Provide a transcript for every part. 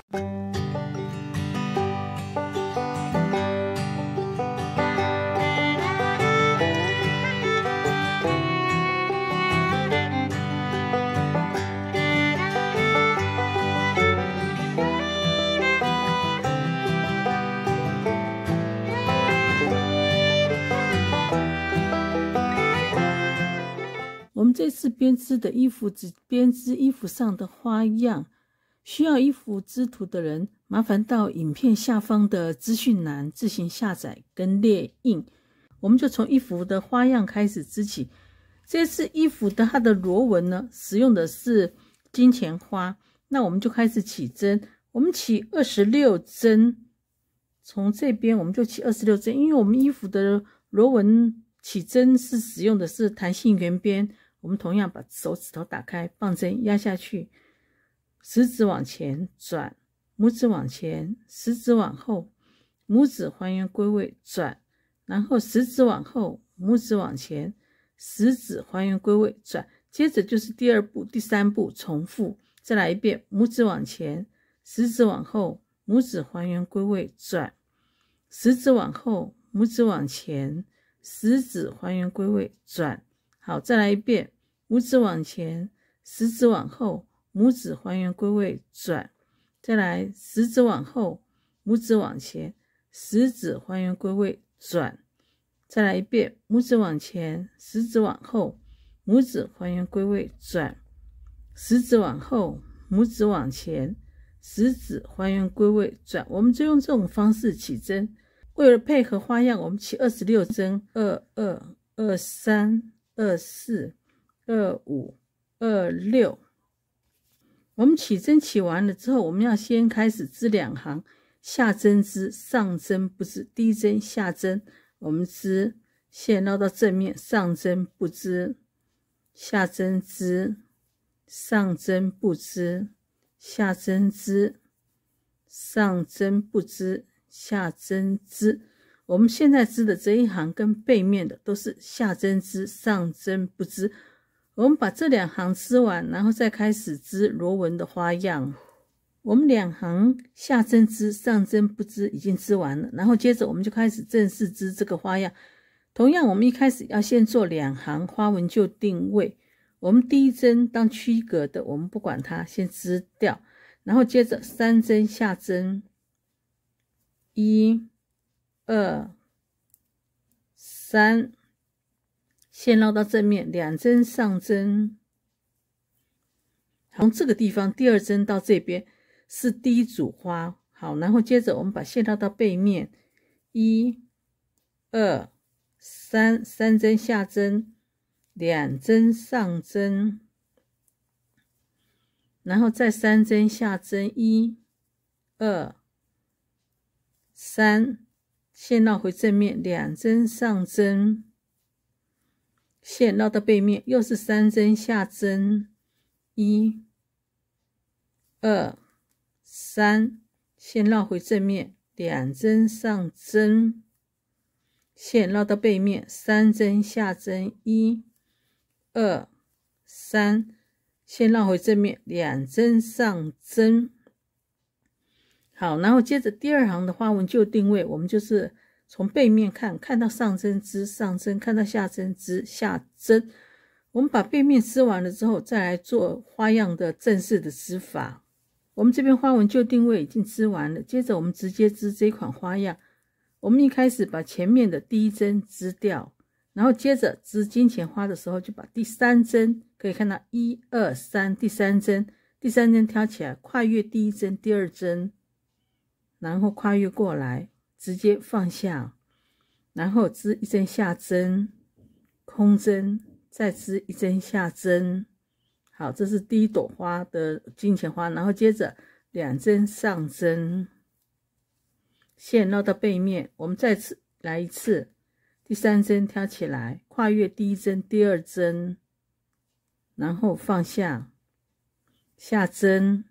我们这次编织的衣服只编织衣服上的花样，需要衣服织图的人，麻烦到影片下方的资讯栏自行下载跟列印。我们就从衣服的花样开始织起。这次衣服的它的螺纹呢，使用的是金钱花，那我们就开始起针。我们起26针，从这边我们就起26针，因为我们衣服的螺纹起针是使用的是弹性圆边。我们同样把手指头打开，棒针压下去，食指往前转，拇指往前，食指往后，拇指还原归位转，然后食指往后，拇指往前，食指还原归位转，接着就是第二步、第三步重复。再来一遍，拇指往前，食指往后，拇指还原归位转，食指往后，拇指往前，食指还原归位转。好，再来一遍，拇指往前，食指往后，拇指还原归位转。再来，食指往后，拇指往前，食指还原归位转。再来一遍，拇指往前，食指往后，拇指还原归位转。食指往后，拇指往前，食指还原归位转。我们就用这种方式起针。为了配合花样，我们起26针，22、23、24、25、26。我们起针起完了之后，我们要先开始织2行，下针织，上针不织。第一针下针，我们织线绕到正面，上针不织，下针织，上针不织，下针织，上针不织，下针织。我们现在织的这一行跟背面的都是下针织，上针不织。我们把这2行织完，然后再开始织螺纹的花样。我们2行下针织，上针不织已经织完了，然后接着我们就开始正式织这个花样。同样，我们一开始要先做2行花纹就定位。我们第一针当区隔的，我们不管它，先织掉，然后接着3针下针，1、2、3，线绕到正面，2针上针。从这个地方第2针到这边是第一组花。好，然后接着我们把线绕到背面，1、2、3， 3针下针，2针上针，然后再3针下针，1、2、3，线绕回正面，2针上针，线绕到背面，又是3针下针，1、2、3，线绕回正面，2针上针，线绕到背面，3针下针，1、2、3，线绕回正面，2针上针。好，然后接着第2行的花纹就定位，我们就是从背面看到上针织上针，看到下针织下针。我们把背面织完了之后，再来做花样的正式的织法。我们这边花纹就定位已经织完了，接着我们直接织这款花样。我们一开始把前面的第1针织掉，然后接着织金钱花的时候，就把第3针，可以看到1、2、3，第3针挑起来，跨越第1针、第2针，然后跨越过来，直接放下，然后织1针下针，空针，再织1针下针。好，这是第1朵花的金钱花，然后接着2针上针，线绕到背面，我们再来一次，第3针挑起来，跨越第1针、第2针，然后放下，下针，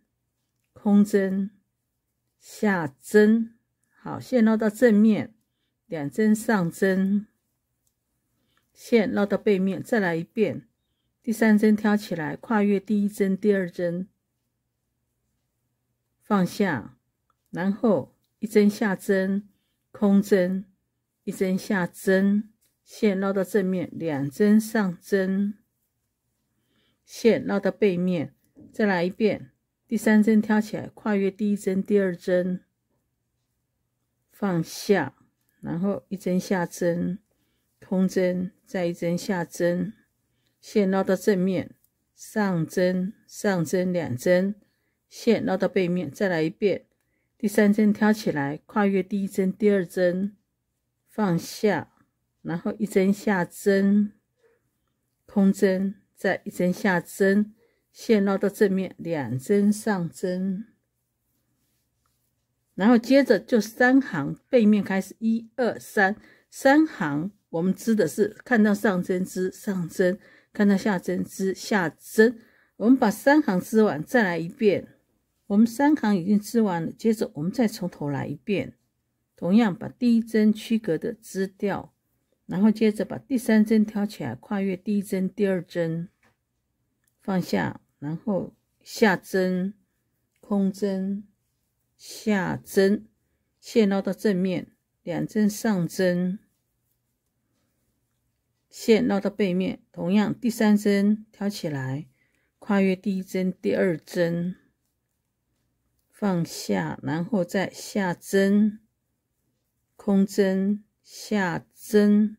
空针，下针。好，线绕到正面，2针上针，线绕到背面，再来一遍，第3针挑起来，跨越第1针、第2针，放下，然后一针下针，空针，一针下针，线绕到正面，2针上针，线绕到背面，再来一遍，第3针挑起来，跨越第1针，第2针，放下，然后一针下针，空针，再一针下针，线绕到正面，上针，上针2针，线绕到背面，再来一遍，第3针挑起来，跨越第1针，第2针，放下，然后一针下针，空针，再一针下针，线绕到正面，2针上针，然后接着就3行背面开始，1、2、3， 3行我们织的是看到上针织上针，看到下针织下针。我们把3行织完，再来一遍。我们3行已经织完了，接着我们再从头来一遍，同样把第1针区隔的织掉，然后接着把第3针挑起来，跨越第1针，第2针，放下，然后下针，空针，下针，线绕到正面，2针上针，线绕到背面，同样第3针挑起来，跨越第1针，第2针，放下，然后再下针，空针，下针，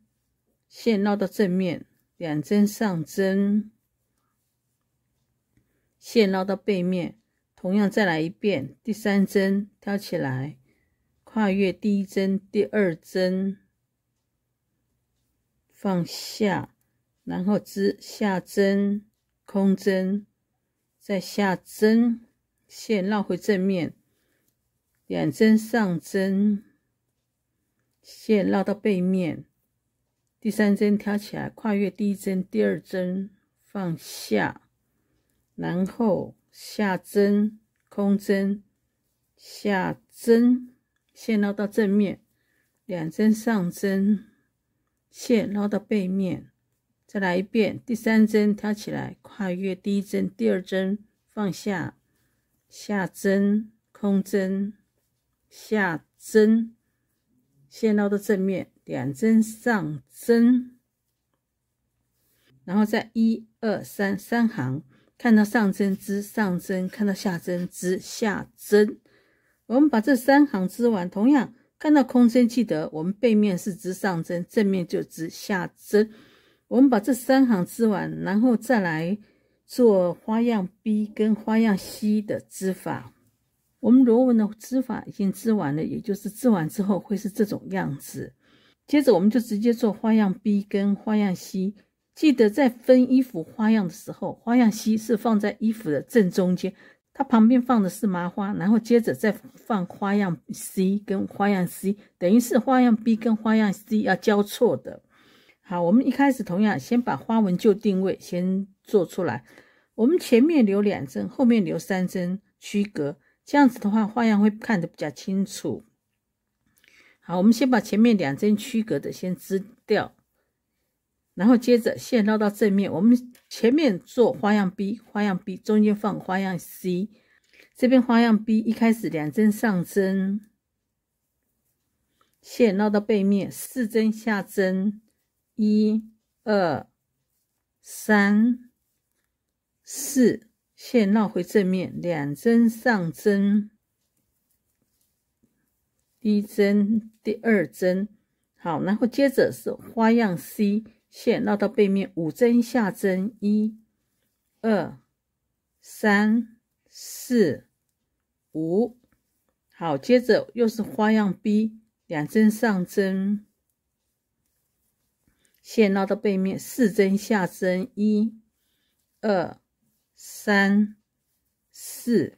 线绕到正面，2针上针，线绕到背面，同样再来一遍，第3针挑起来，跨越第1针，第2针，放下，然后织下针，空针，再下针，线绕回正面，2针上针，线绕到背面，第3针挑起来，跨越第1针，第2针，放下，然后下针，空针，下针，线绕到正面，2针上针，线绕到背面，再来一遍，第3针挑起来，跨越第1针，第2针，放下，下针，空针，下针，线绕到正面，2针上针，然后再1、2、3， 3行看到上针织上针，看到下针织下针。我们把这3行织完，同样看到空针，记得我们背面是织上针，正面就织下针。我们把这3行织完，然后再来做花样 B 跟花样 C 的织法。我们螺纹的织法已经织完了，也就是织完之后会是这种样子。接着我们就直接做花样 B 跟花样 C。记得在分衣服花样的时候，花样 C 是放在衣服的正中间，它旁边放的是麻花，然后接着再放花样 C 跟花样 C， 等于是花样 B 跟花样 C 要交错的。好，我们一开始同样先把花纹就定位先做出来，我们前面留2针，后面留3针区隔，这样子的话花样会看得比较清楚。好，我们先把前面2针区隔的先织掉，然后接着线绕到正面，我们前面做花样 B， 花样 B 中间放花样 C， 这边花样 B 一开始2针上针，线绕到背面4针下针，1、2、3、4，线绕回正面2针上针，第1针，第2针。好，然后接着是花样 C， 线绕到背面5针下针，1、2、3、4、5。好，接着又是花样 B， 2针上针，线绕到背面4针下针，1、2、3、4，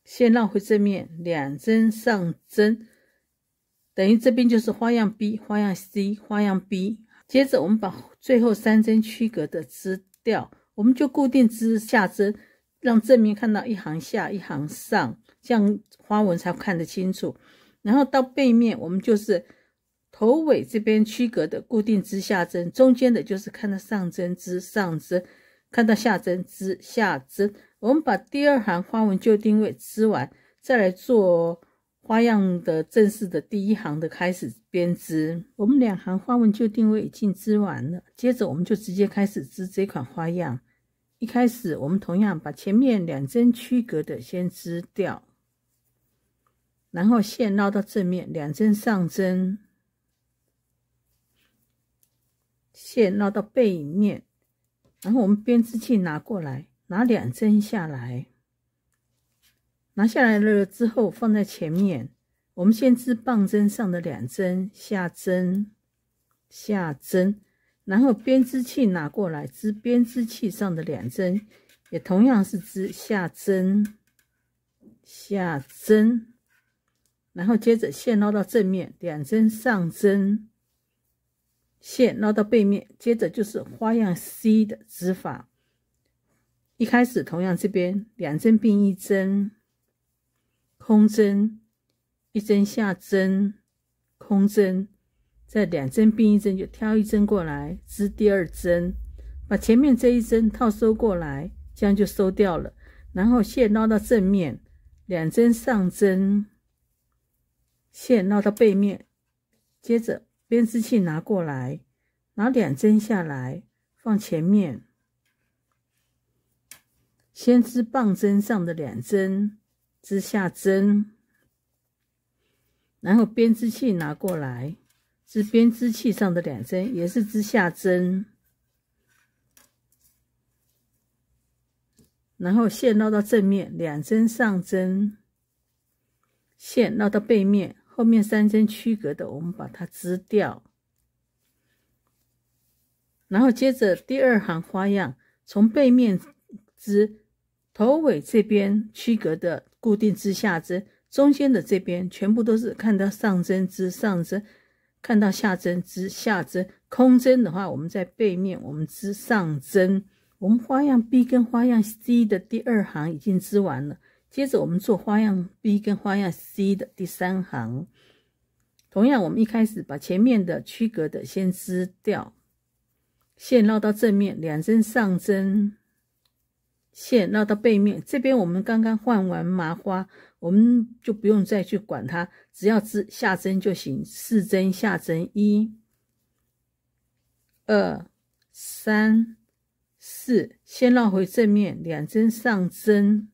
线绕回正面2针上针，等于这边就是花样 B、花样 C、花样 B。接着我们把最后3针区隔的织掉，我们就固定织下针，让正面看到一行下一行上，这样花纹才看得清楚。然后到背面我们就是头尾这边区隔的固定织下针，中间的就是看到上针织上针，看到下针织下针。我们把第2行花纹就定位织完，再来做花样的正式的第一行的开始编织。我们2行花纹就定位已经织完了，接着我们就直接开始织这款花样。一开始我们同样把前面2针区隔的先织掉，然后线绕到正面2针上针，线绕到背面，然后我们编织器拿过来，拿2针下来，拿下来了之后放在前面，我们先织棒针上的2针，下针，下针，然后编织器拿过来，织编织器上的2针，也同样是织下针，下针，然后接着线绕到正面2针上针，线绕到背面，接着就是花样 C 的织法。一开始同样这边2针并1针，空针，1针下针，空针，再2针并1针，就挑1针过来织第2针，把前面这1针套收过来，这样就收掉了。然后线绕到正面2针上针，线绕到背面，接着编织器拿过来，拿2针下来放前面，先织棒针上的2针，织下针，然后编织器拿过来，织编织器上的2针，也是织下针，然后线绕到正面2针上针，线绕到背面，后面3针区隔的我们把它织掉，然后接着第2行花样从背面织，头尾这边区隔的固定织下针，中间的这边全部都是看到上针织上针，看到下针织下针，空针的话我们在背面我们织上针。我们花样 B 跟花样 C 的第2行已经织完了，接着我们做花样 B 跟花样 C 的第3行。同样我们一开始把前面的区隔的先织掉，线绕到正面2针上针，线绕到背面，这边我们刚刚换完麻花，我们就不用再去管它，只要织下针就行，4针下针，1 2 3 4，先绕回正面2针上针，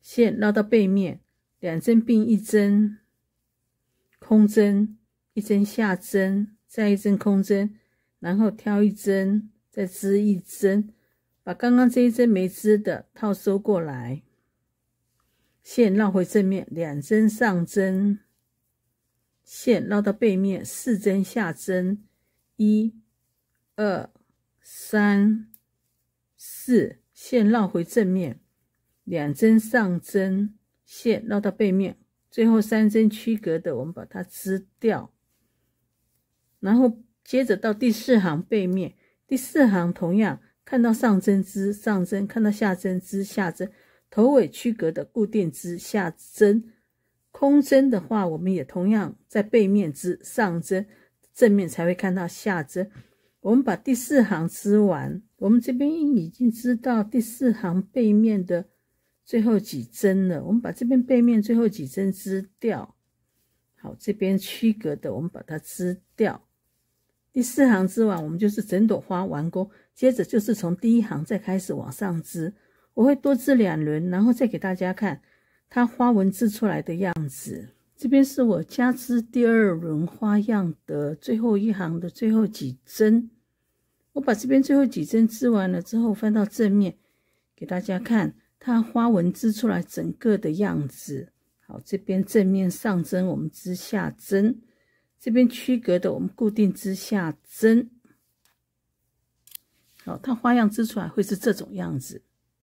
线绕到背面2针并1针，空针，1针下针，再1针空针，然后挑1针，再织1针，把刚刚这1针没织的套收过来，线绕回正面2针上针，线绕到背面4针下针，1 2 3 4，线绕回正面2针上针，线绕到背面，最后3针区隔的我们把它织掉，然后接着到第4行背面，第4行同样看到上针织上针，看到下针织下针，头尾区隔的固定织下针，空针的话我们也同样在背面织上针，正面才会看到下针。我们把第4行织完，我们这边已经织到第4行背面的最后几针了，我们把这边背面最后几针织掉。好，这边区隔的我们把它织掉。第4行织完，我们就是整朵花完工，接着就是从第1行再开始往上织。我会多织2轮，然后再给大家看它花纹织出来的样子。这边是我加织第2轮花样的最后1行的最后几针，我把这边最后几针织完了之后，翻到正面给大家看它花纹织出来整个的样子。好，这边正面上针我们织下针，这边区隔的我们固定织下针。好，它花样织出来会是这种样子。